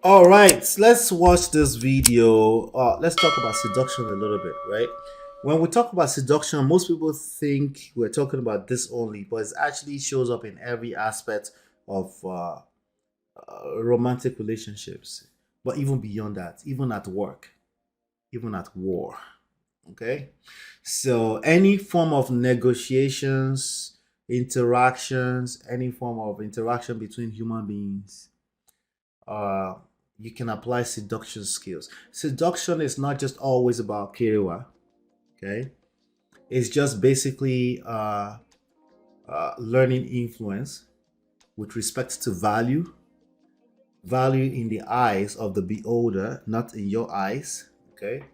All right, let's watch this video. Let's talk about seduction a little bit, right? When we talk about seduction, most people think we're talking about this only, but it actually shows up in every aspect of romantic relationships. But even beyond that, even at work, even at war, okay? So, any form of negotiations, interactions, any form of interaction between human beings uh, you can apply seduction skills. Seduction is not just always about kerewa, okay? It's just basically learning influence with respect to value, value in the eyes of the beholder, not in your eyes, okay?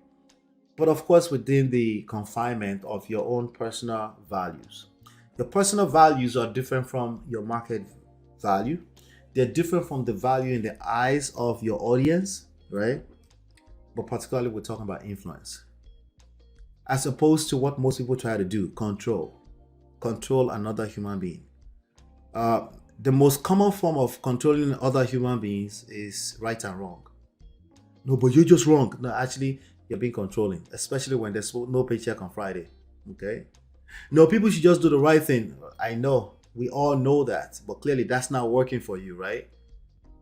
But of course, within the confinement of your own personal values. Your personal values are different from your market value. They're different from the value in the eyes of your audience, right? But particularly, we're talking about influence, as opposed to what most people try to do: control another human being. Uh, the most common form of controlling other human beings is right and wrong. No, but you're just wrong. No, actually, you're being controlling, especially when there's no paycheck on Friday. Okay. No, people should just do the right thing. I know. We all know that. But clearly, that's not working for you, right?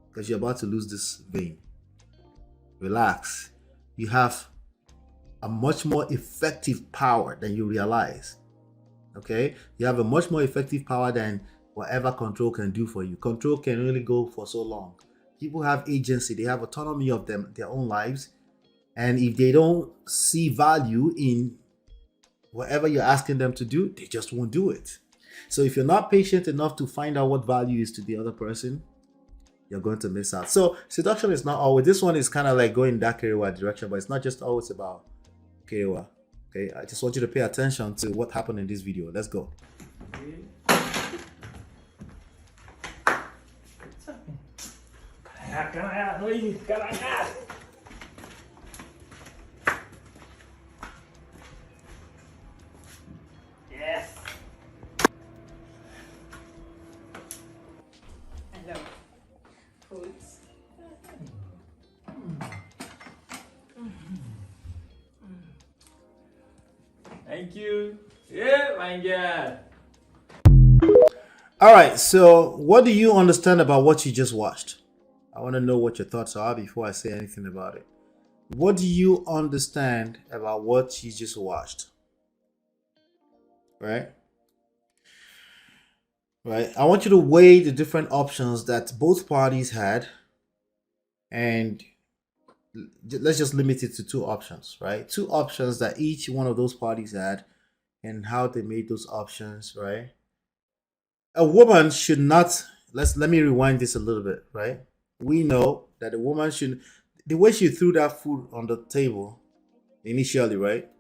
Because you're about to lose this vein. Relax. You have a much more effective power than you realize. Okay? You have a much more effective power than whatever control can do for you. Control can only go for so long. People have agency, they have autonomy of their own lives. And if they don't see value in whatever you're asking them to do, they just won't do it. So if you're not patient enough to find out what value is to the other person, you're going to miss out. So seduction is not always, this one is kind of like going that Kerewa direction, but it's not just always about Kerewa. Okay, I just want you to pay attention to what happened in this video. Let's go. Yes. Hello. Foods. Thank you. Yeah, my God. All right, so what do you understand about what you just watched? I want to know what your thoughts are before I say anything about it. What do you understand about what you just watched? Right? Right. I want you to weigh the different options that both parties had, and let's just limit it to two options, right? Two options that each one of those parties had and how they made those options, right? A woman should not, let me rewind this a little bit, right? We know that a woman should, the way she threw that food on the table initially, right?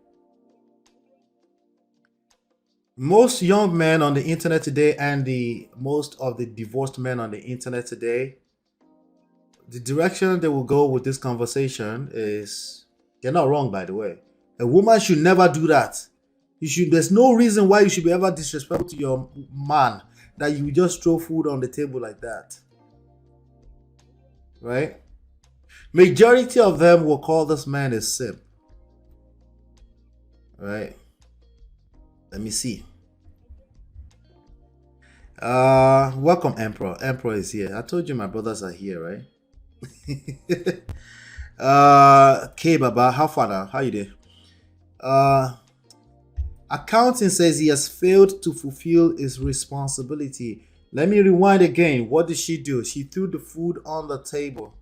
Most young men on the internet today and the most of the divorced men on the internet today, the direction they will go with this conversation is, they're not wrong, by the way. A woman should never do that. There's no reason why you should be ever disrespectful to your man, that you just throw food on the table like that. Right? Majority of them will call this man a simp. Right? Let me see. Welcome, Emperor. Emperor is here. I told you my brothers are here, right? K Baba, how far now? How you doing? Accounting says he has failed to fulfill his responsibility. Let me rewind again. What did she do? She threw the food on the table.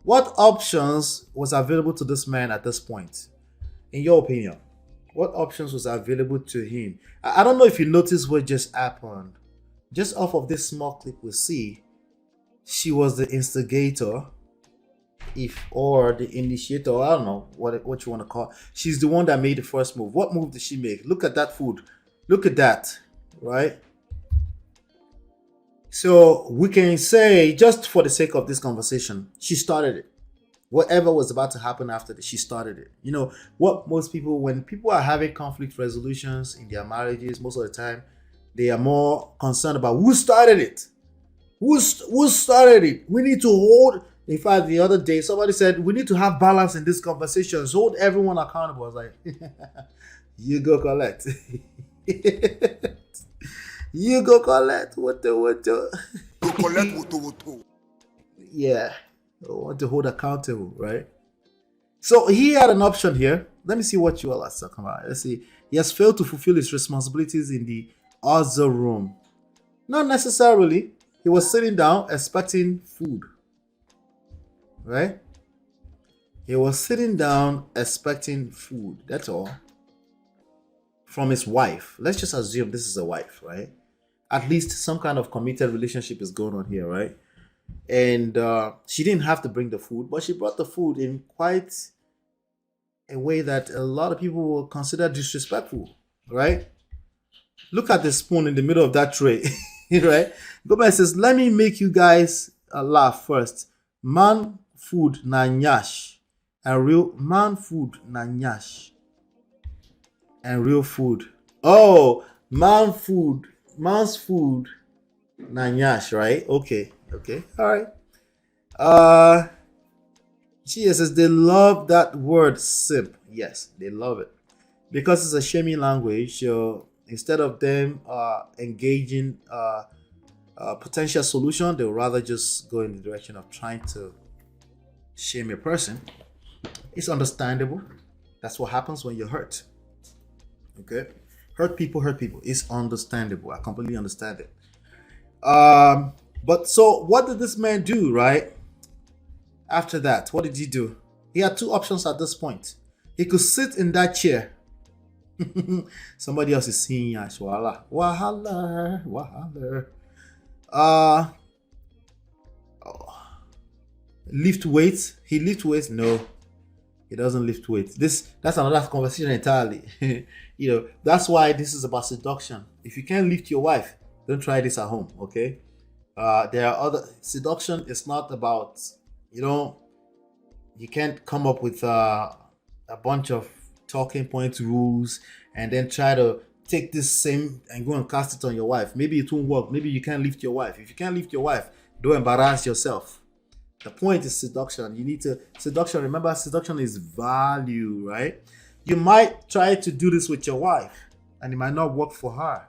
What options was available to this man at this point? In your opinion, what options was available to him? I don't know if you noticed what just happened. Just off of this small clip we see, she was the instigator, or the initiator. I don't know what you want to call it. She's the one that made the first move. What move did she make? Look at that food. Look at that, right? So we can say, just for the sake of this conversation, she started it. Whatever was about to happen after that, she started it. You know what, most people, when people are having conflict resolutions in their marriages, most of the time they are more concerned about who started it. Who started it? We need to hold. In fact, the other day, somebody said, we need to have balance in this conversation. So hold everyone accountable. I was like, you go collect. You go collect. What the? Go collect what. Yeah. I want to hold accountable, right? So he had an option here. Let me see what you all are talking about. Let's see. He has failed to fulfill his responsibilities in the other room. Not necessarily. He was sitting down expecting food. Right? He was sitting down expecting food. That's all. From his wife. Let's just assume this is a wife, right? At least some kind of committed relationship is going on here, right? And she didn't have to bring the food, but she brought the food in quite a way that a lot of people will consider disrespectful, right? Look at the spoon in the middle of that tray, right? Gomez says, let me make you guys laugh first. Man food na nyash. And real man food na nyash. And real food. Oh, man's food na nyash, right? Okay. All right. Chia says they love that word simp. Yes, they love it. Because it's a shaming language, so instead of them engaging potential solution, they'll rather just go in the direction of trying to shame a person. It's understandable. That's what happens when you're hurt. Okay? Hurt people. It's understandable. I completely understand it. But so what did this man do, right? After that, what did he do? He had two options at this point. He could sit in that chair. Somebody else is seeing Yash. Wahala. Lift weights. He lift weights? No, he doesn't lift weights. That's another conversation entirely. That's why this is about seduction. If you can't lift your wife, don't try this at home, okay? There are other seduction. Is not about, you can't come up with a bunch of talking points, rules, and then try to take this same and go and cast it on your wife. Maybe it won't work. Maybe you can't lift your wife. If you can't lift your wife, don't embarrass yourself. The point is seduction. Remember, seduction is value, right? You might try to do this with your wife and it might not work for her.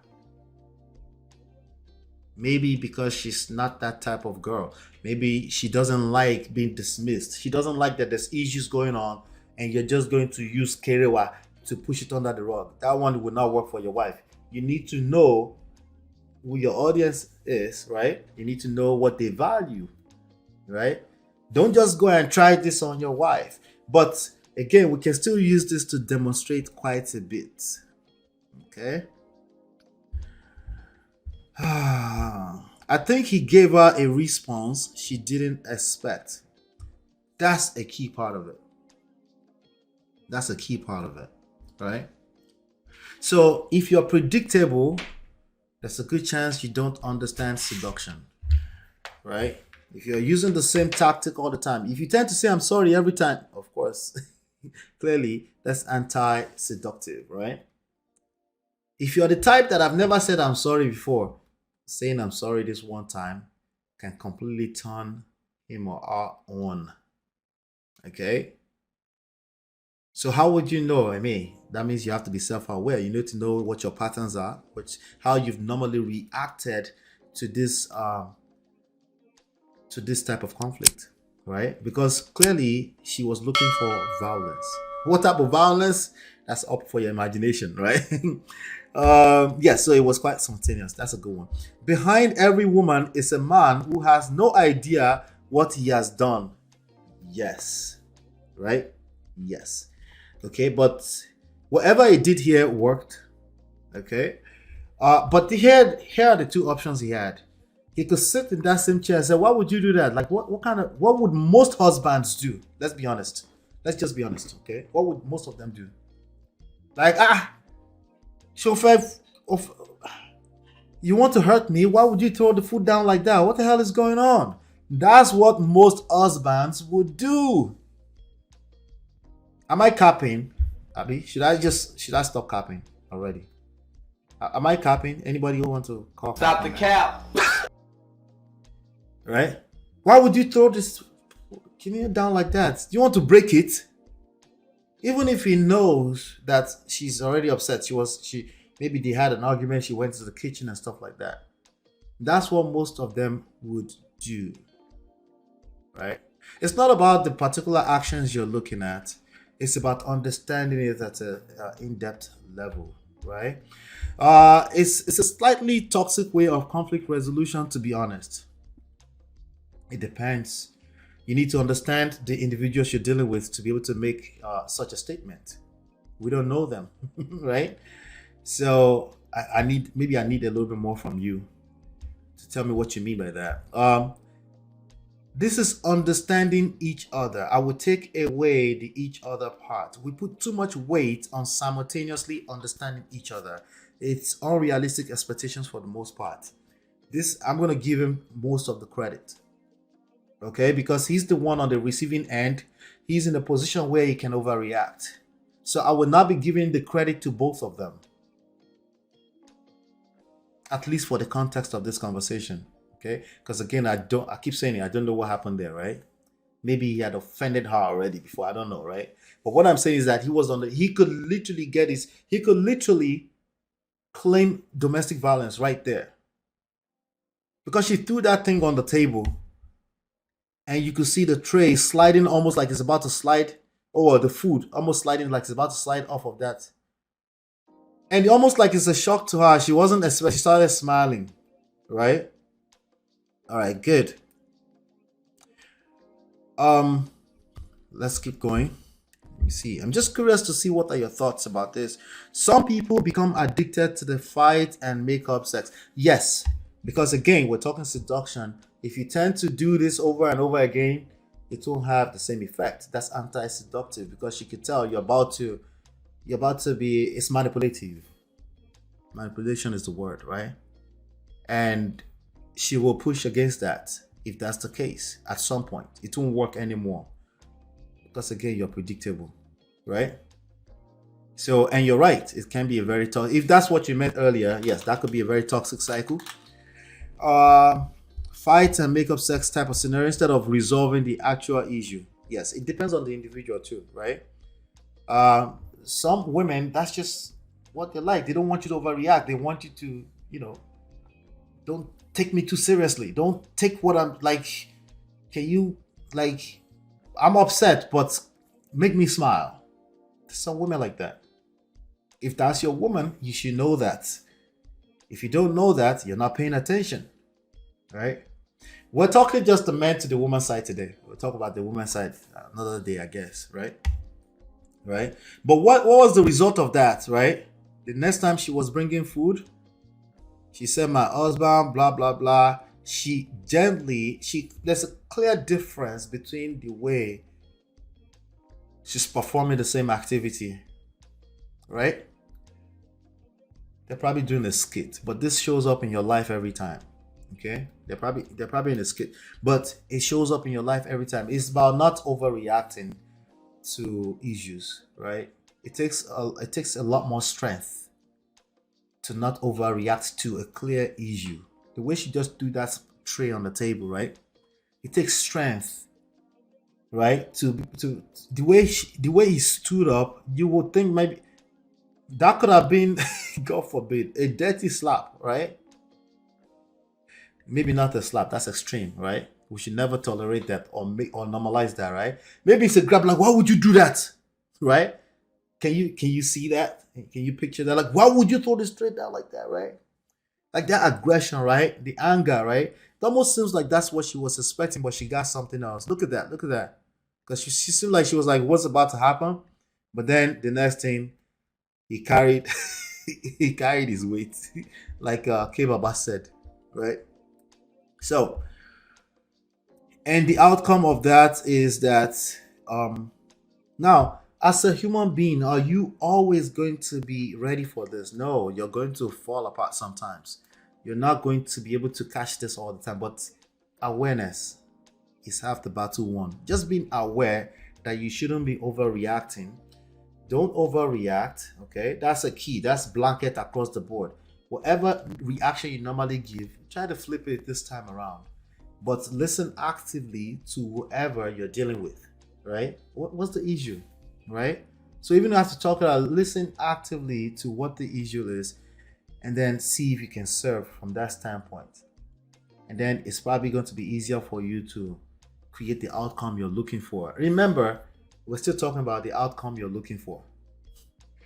Maybe because she's not that type of girl. Maybe she doesn't like being dismissed. She doesn't like that there's issues going on and you're just going to use kerewa to push it under the rug. That one will not work for your wife. You need to know who your audience is, right? You need to know what they value, right? Don't just go and try this on your wife. But again, we can still use this to demonstrate quite a bit. Okay? I think he gave her a response she didn't expect. That's a key part of it. Right? So if you're predictable, there's a good chance you don't understand seduction. Right? If you're using the same tactic all the time, if you tend to say I'm sorry every time, of course, clearly that's anti-seductive, right? If you're the type that I've never said I'm sorry before, saying I'm sorry this one time can completely turn him or her on. Okay? So how would you know? That means you have to be self-aware. You need to know what your patterns are, how you've normally reacted to this type of conflict, right? Because clearly she was looking for violence. What type of violence? That's up for your imagination, right? So it was quite spontaneous. That's a good one. Behind every woman is a man who has no idea what he has done. Yes. Right? Yes. Okay, but whatever he did here worked. Okay. But here are the two options he had. He could sit in that same chair and say, why would you do that? Like what would most husbands do? Let's be honest. Let's just be honest, okay? What would most of them do? Like, you want to hurt me? Why would you throw the food down like that? What the hell is going on? That's what most husbands would do. Am I capping? Abby, should I stop capping already? Am I capping? Anybody who want to call? Stop the cap. Right? Why would you throw this? Keeping it down like that. You want to break it? Even if he knows that she's already upset, she maybe they had an argument, she went to the kitchen and stuff like that. That's what most of them would do, right? It's not about the particular actions you're looking at. It's about understanding it at a in-depth level, right? It's a slightly toxic way of conflict resolution, to be honest. It depends. You need to understand the individuals you're dealing with to be able to make such a statement. We don't know them, right? So I need a little bit more from you to tell me what you mean by that. This is understanding each other. I would take away the each other part. We put too much weight on simultaneously understanding each other. It's unrealistic expectations for the most part. This, I'm going to give him most of the credit. Okay, because he's the one on the receiving end. He's in a position where he can overreact. So I will not be giving the credit to both of them. At least for the context of this conversation. Okay, because again, I keep saying it, I don't know what happened there, right? Maybe he had offended her already before, I don't know, right? But what I'm saying is that he could literally claim domestic violence right there. Because she threw that thing on the table. And you could see the tray sliding almost like it's about to slide, or the food almost sliding like it's about to slide off of that. And almost like it's a shock to her. She wasn't expecting, she started smiling, right? All right, good. Let's keep going. Let me see. I'm just curious to see what are your thoughts about this. Some people become addicted to the fight and make up sex. Yes, because again, we're talking seduction. If you tend to do this over and over again, it won't have the same effect. That's anti-seductive because she could tell you're about to be, it's manipulative. Manipulation is the word, right? And she will push against that if that's the case at some point. It won't work anymore. Because again, you're predictable, right? So, and you're right, it can be a very toxic, if that's what you meant earlier, yes, that could be a very toxic cycle. Fight and make up sex type of scenario instead of resolving the actual issue. Yes, it depends on the individual too, right? Some women, that's just what they like. They don't want you to overreact. They want you to, don't take me too seriously. Don't take what I'm like. Can you, like, I'm upset, but make me smile. There's some women like that. If that's your woman, you should know that. If you don't know that, you're not paying attention, right? We're talking just the men to the woman side today. We'll talk about the woman side another day, I guess, right? Right? But what was the result of that, right? The next time she was bringing food, she said, my husband, blah, blah, blah. There's a clear difference between the way she's performing the same activity, right? They're probably doing a skit, but this shows up in your life every time. Okay, they're probably in a skit, but it shows up in your life every time. It's about not overreacting to issues, right? It takes a lot more strength to not overreact to a clear issue. The way she just threw that tray on the table, right? It takes strength, right? To the way he stood up, you would think maybe that could have been, God forbid, a dirty slap, right? Maybe not a slap, that's extreme, right? We should never tolerate that or normalize that, right? Maybe it's a grab, like, why would you do that? Right? Can you see that? Can you picture that? Like, why would you throw this straight down like that, right? Like that aggression, right? The anger, right? It almost seems like that's what she was expecting, but she got something else. Look at that. Because she seemed like she was like, what's about to happen? But then the next thing, he carried his weight, like K Baba said, right? So, and the outcome of that is that now, as a human being, are you always going to be ready for this? No, you're going to fall apart sometimes. You're not going to be able to catch this all the time, but awareness is half the battle won. Just being aware that you shouldn't be overreacting. Don't overreact, okay? That's a key. That's blanket across the board. Whatever reaction you normally give, try to flip it this time around. but listen actively to whoever you're dealing with, right? What's the issue, right? So even after talking, listen actively to what the issue is, and then see if you can serve from that standpoint. And then it's probably going to be easier for you to create the outcome you're looking for. Remember, we're still talking about the outcome you're looking for,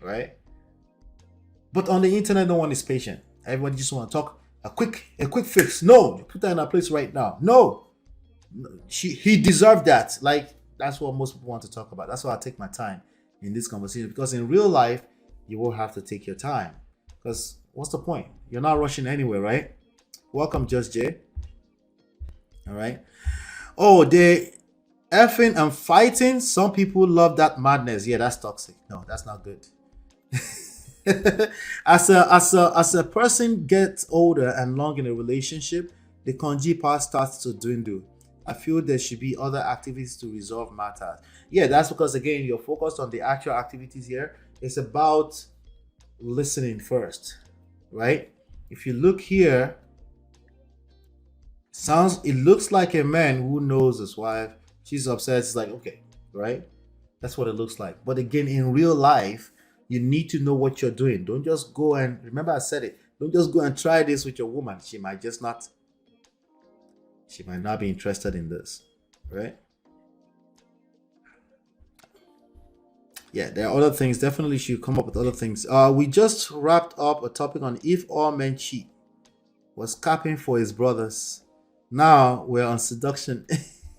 right? But on the internet, no one is patient. Everybody just want to talk a quick fix. No, put that in a place right now. No, he deserved that. Like, that's what most people want to talk about. That's why I take my time in this conversation, because in real life, you will have to take your time. Because what's the point? You're not rushing anywhere, right? Welcome, Just Jay. All right. Oh, they effing and fighting. Some people love that madness. Yeah, that's toxic. No, that's not good. as a person gets older and long in a relationship, the congee part starts to dwindle. I feel there should be other activities to resolve matters. Yeah, that's because, again, you're focused on the actual activities here. It's about listening first, right? If you look here, it looks like a man who knows his wife. She's upset. It's like, okay, right? That's what it looks like. But again, in real life, you need to know what you're doing. Don't just go and, remember I said it, don't just go and try this with your woman. She might not be interested in this, right? Yeah, there are other things. Definitely should come up with other things. We just wrapped up a topic on if all men cheat. Was capping for his brothers. Now we're on seduction.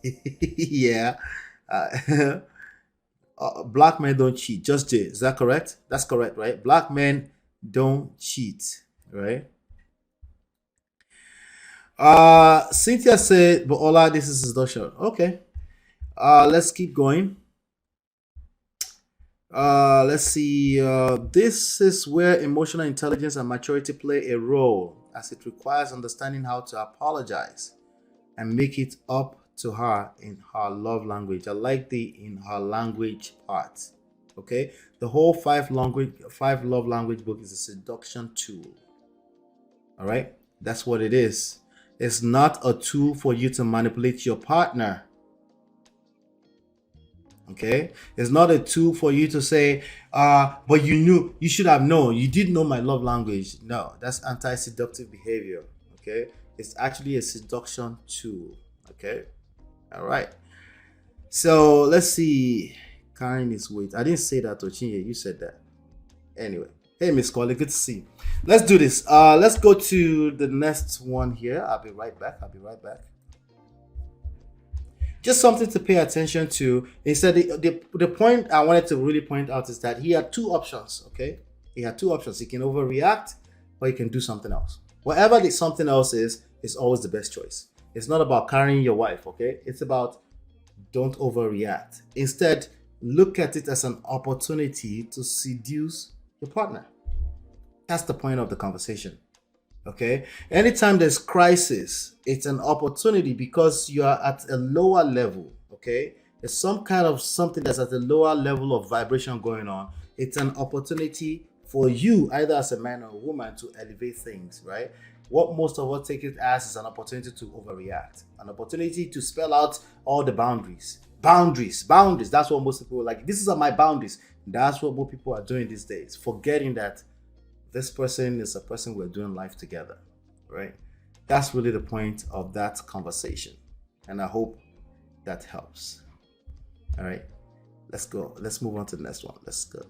Yeah. Black men don't cheat. Just Jay. Is that correct? That's correct, right? Black men don't cheat, right? Cynthia said, but Ola, this is seduction. Okay. Let's keep going. Let's see. This is where emotional intelligence and maturity play a role, as it requires understanding how to apologize and make it up to her in her love language. I like the in her language part. Okay, the whole five love language book is a seduction tool. All right, that's what it is. It's not a tool for you to manipulate your partner. Okay, it's not a tool for you to say, but you should have known. You did know my love language. No, that's anti-seductive behavior. Okay, it's actually a seduction tool. Okay, all right. So let's see. Karen is wait. I didn't say that, Ochinye. You said that. Anyway, hey, Miss Colley, good to see you. Let's do this. Let's go to the next one here. I'll be right back. Just something to pay attention to. Instead, the point I wanted to really point out is that he had two options. Okay, he had two options. He can overreact, or he can do something else. Whatever the something else is always the best choice. It's not about carrying your wife. Okay, it's about don't overreact. Instead, look at it as an opportunity to seduce your partner. That's the point of the conversation. Okay, anytime there's crisis, it's an opportunity because you are at a lower level. Okay, there's some kind of something that's at a lower level of vibration going on. It's an opportunity for you, either as a man or a woman, to elevate things, right? What most of us take it as is an opportunity to overreact, an opportunity to spell out all the boundaries. That's what most people are like. This is my boundaries. That's what most people are doing these days, forgetting that this person is a person we're doing life together, right? That's really the point of that conversation. And I hope that helps. All right, let's go. Let's move on to the next one. Let's go.